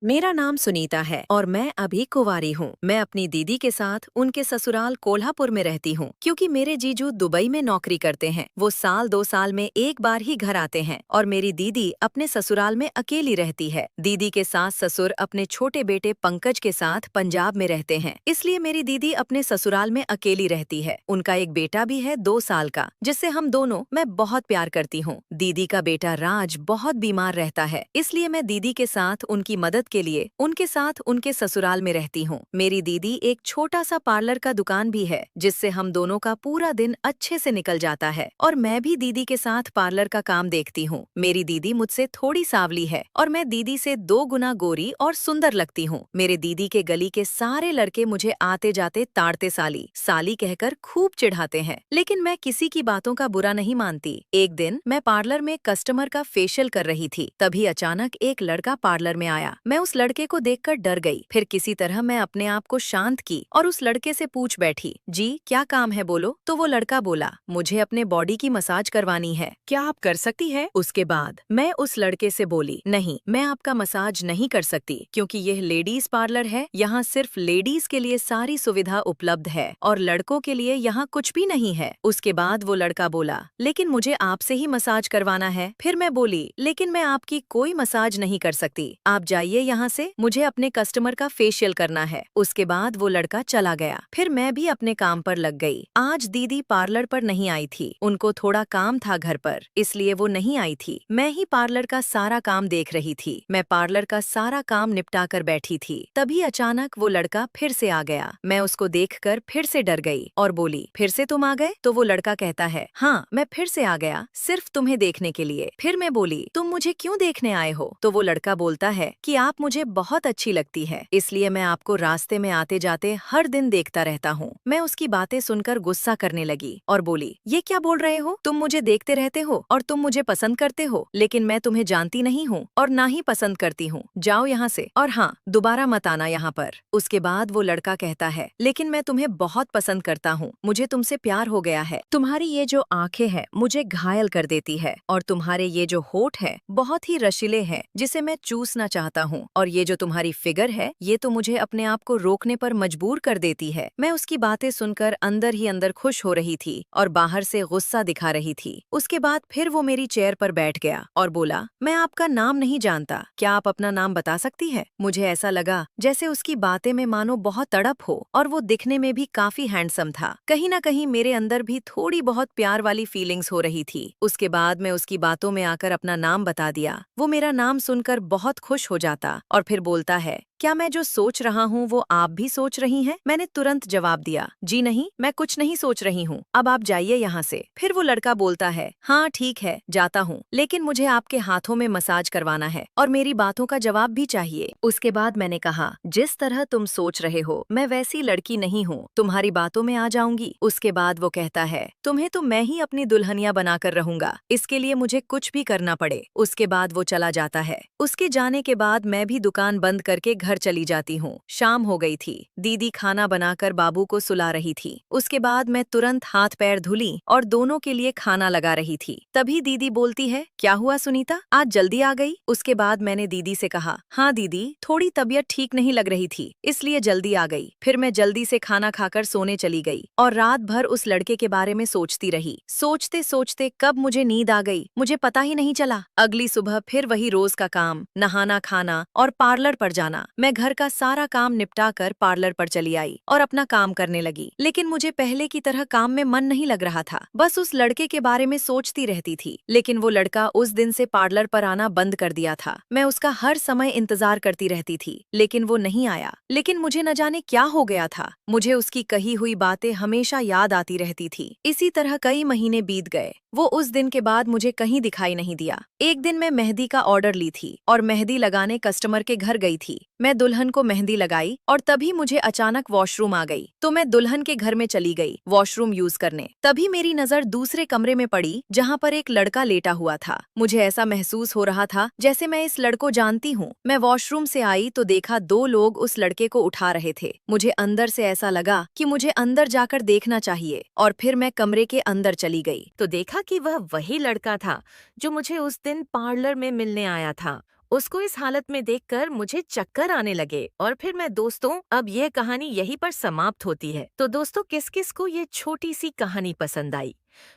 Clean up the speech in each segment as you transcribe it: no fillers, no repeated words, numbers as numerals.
मेरा नाम सुनीता है और मैं अभी कुंवारी हूँ। मैं अपनी दीदी के साथ उनके ससुराल कोल्हापुर में रहती हूँ क्योंकि मेरे जीजू दुबई में नौकरी करते हैं। वो साल 2 साल में एक बार ही घर आते हैं और मेरी दीदी अपने ससुराल में अकेली रहती है। दीदी के सास ससुर अपने छोटे बेटे पंकज के साथ पंजाब में रहते हैं, इसलिए मेरी दीदी अपने ससुराल में अकेली रहती है। उनका एक बेटा भी है 2 साल का, जिससे हम दोनों मैं बहुत प्यार करती हूँ। दीदी का बेटा राज बहुत बीमार रहता है, इसलिए मैं दीदी के साथ उनकी मदद के लिए उनके साथ उनके ससुराल में रहती हूँ। मेरी दीदी एक छोटा सा पार्लर का दुकान भी है, जिससे हम दोनों का पूरा दिन अच्छे से निकल जाता है और मैं भी दीदी के साथ पार्लर का काम देखती हूँ। मेरी दीदी मुझसे थोड़ी सांवली है और मैं दीदी से 2 गुना गोरी और सुंदर लगती हूँ। मेरे दीदी के गली के सारे लड़के मुझे आते जाते ताड़ते साली साली कहकर खूब चिढ़ाते हैं, लेकिन मैं किसी की बातों का बुरा नहीं मानती। एक दिन मैं पार्लर में कस्टमर का फेशियल कर रही थी, तभी अचानक एक लड़का पार्लर में आया। मैं उस लड़के को देखकर डर गई। फिर किसी तरह मैं अपने आप को शांत की और उस लड़के से पूछ बैठी, जी क्या काम है बोलो। तो वो लड़का बोला, मुझे अपने बॉडी की मसाज करवानी है, क्या आप कर सकती है। उसके बाद मैं उस लड़के से बोली, नहीं मैं आपका मसाज नहीं कर सकती क्योंकि यह लेडीज पार्लर है, यहाँ सिर्फ लेडीज के लिए सारी सुविधा उपलब्ध है और लड़कों के लिए यहाँ कुछ भी नहीं है। उसके बाद वो लड़का बोला, लेकिन मुझे आपसे ही मसाज करवाना है। फिर मैं बोली, लेकिन मैं आपकी कोई मसाज नहीं कर सकती, आप जाइए यहाँ से, मुझे अपने कस्टमर का फेशियल करना है। उसके बाद वो लड़का चला गया। फिर मैं भी अपने काम पर लग गई। आज दीदी पार्लर पर नहीं आई थी, उनको थोड़ा काम था घर पर, इसलिए वो नहीं आई थी। मैं ही पार्लर का सारा काम देख रही थी। मैं पार्लर का सारा काम निपटा कर बैठी थी, तभी अचानक वो लड़का फिर से आ गया। मैं उसको देखकर फिर से डर गई और बोली, फिर से तुम आ गए। तो वो लड़का कहता है, हाँ मैं फिर से आ गया, सिर्फ तुम्हें देखने के लिए। फिर मैं बोली, तुम मुझे क्यों देखने आए हो। तो वो लड़का बोलता है कि आप मुझे बहुत अच्छी लगती है, इसलिए मैं आपको रास्ते में आते जाते हर दिन देखता रहता हूँ। मैं उसकी बातें सुनकर गुस्सा करने लगी और बोली, ये क्या बोल रहे हो, तुम मुझे देखते रहते हो और तुम मुझे पसंद करते हो, लेकिन मैं तुम्हें जानती नहीं हूँ और ना ही पसंद करती हूँ, जाओ यहाँ से, और हाँ दोबारा मत आना यहाँ पर। उसके बाद वो लड़का कहता है, लेकिन मैं तुम्हें बहुत पसंद करता हूँ, मुझे तुमसे प्यार हो गया है। तुम्हारी ये जो आंखें हैं मुझे घायल कर देती है और तुम्हारे ये जो होठ है बहुत ही रसीले हैं, जिसे मैं चूसना चाहता हूँ, और ये जो तुम्हारी फिगर है ये तो मुझे अपने आप को रोकने पर मजबूर कर देती है। मैं उसकी बातें सुनकर अंदर ही अंदर खुश हो रही थी और बाहर से गुस्सा दिखा रही थी। उसके बाद फिर वो मेरी चेयर पर बैठ गया और बोला, मैं आपका नाम नहीं जानता, क्या आप अपना नाम बता सकती है। मुझे ऐसा लगा जैसे उसकी बातें में मानो बहुत तड़प हो और वो दिखने में भी काफी हैंडसम था। कहीं ना कहीं मेरे अंदर भी थोड़ी बहुत प्यार वाली फीलिंग्स हो रही थी। उसके बाद मैं उसकी बातों में आकर अपना नाम बता दिया। वो मेरा नाम सुनकर बहुत खुश हो जाता और फिर बोलता है, क्या मैं जो सोच रहा हूँ वो आप भी सोच रही हैं। मैंने तुरंत जवाब दिया, जी नहीं मैं कुछ नहीं सोच रही हूँ, अब आप जाइए यहाँ से। फिर वो लड़का बोलता है, हाँ ठीक है जाता हूँ, लेकिन मुझे आपके हाथों में मसाज करवाना है और मेरी बातों का जवाब भी चाहिए। उसके बाद मैंने कहा, जिस तरह तुम सोच रहे हो मैं वैसी लड़की नहीं हूँ, तुम्हारी बातों में आ जाऊंगी। उसके बाद वो कहता है, तुम्हें तो मैं ही अपनी दुल्हनिया बनाकर रहूंगा, इसके लिए मुझे कुछ भी करना पड़े। उसके बाद वो चला जाता है। उसके जाने के बाद मैं भी दुकान बंद करके घर चली जाती हूँ। शाम हो गई थी, दीदी खाना बनाकर बाबू को सुला रही थी। उसके बाद मैं तुरंत हाथ पैर धुली और दोनों के लिए खाना लगा रही थी। तभी दीदी बोलती है, क्या हुआ सुनीता, आज जल्दी आ गई। उसके बाद मैंने दीदी से कहा, हाँ दीदी थोड़ी तबीयत ठीक नहीं लग रही थी, इसलिए जल्दी आ गई। फिर मैं जल्दी से खाना खाकर सोने चली गई और रात भर उस लड़के के बारे में सोचती रही। सोचते सोचते कब मुझे नींद आ गई मुझे पता ही नहीं चला। अगली सुबह फिर वही रोज का काम, नहाना खाना और पार्लर पर जाना। मैं घर का सारा काम निपटा कर पार्लर पर चली आई और अपना काम करने लगी, लेकिन मुझे पहले की तरह काम में मन नहीं लग रहा था। बस उस लड़के के बारे में सोचती रहती थी, लेकिन वो लड़का उस दिन से पार्लर पर आना बंद कर दिया था। मैं उसका हर समय इंतजार करती रहती थी, लेकिन वो नहीं आया। लेकिन मुझे न जाने क्या हो गया था, मुझे उसकी कही हुई बातें हमेशा याद आती रहती थी। इसी तरह कई महीने बीत गए। वो उस दिन के बाद मुझे कहीं दिखाई नहीं दिया। एक दिन मैं मेहंदी का ऑर्डर ली थी और मेहंदी लगाने कस्टमर के घर गई थी। मैं दुल्हन को मेहंदी लगाई और तभी मुझे अचानक वॉशरूम आ गई, तो मैं दुल्हन के घर में चली गई वॉशरूम यूज करने। तभी मेरी नजर दूसरे कमरे में पड़ी जहाँ पर एक लड़का लेटा हुआ था। मुझे ऐसा महसूस हो रहा था जैसे मैं इस लड़को जानती हूँ। मैं वॉशरूम से आई तो देखा 2 लोग उस लड़के को उठा रहे थे। मुझे अंदर से ऐसा लगा कि मुझे अंदर जाकर देखना चाहिए और फिर मैं कमरे के अंदर चली गई तो देखा कि वह वही लड़का था जो मुझे उस दिन पार्लर में मिलने आया था। उसको इस हालत में देखकर मुझे चक्कर आने लगे और फिर मैं दोस्तों अब यह कहानी यहीं पर समाप्त होती है। तो दोस्तों किस किस को ये छोटी सी कहानी पसंद आई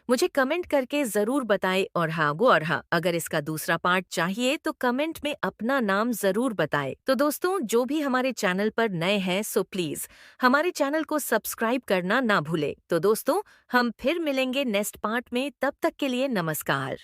मुझे कमेंट करके जरूर बताएं और हाँ अगर इसका दूसरा पार्ट चाहिए तो कमेंट में अपना नाम जरूर बताएं। तो दोस्तों जो भी हमारे चैनल पर नए हैं सो प्लीज हमारे चैनल को सब्सक्राइब करना ना भूले। तो दोस्तों हम फिर मिलेंगे नेक्स्ट पार्ट में, तब तक के लिए नमस्कार।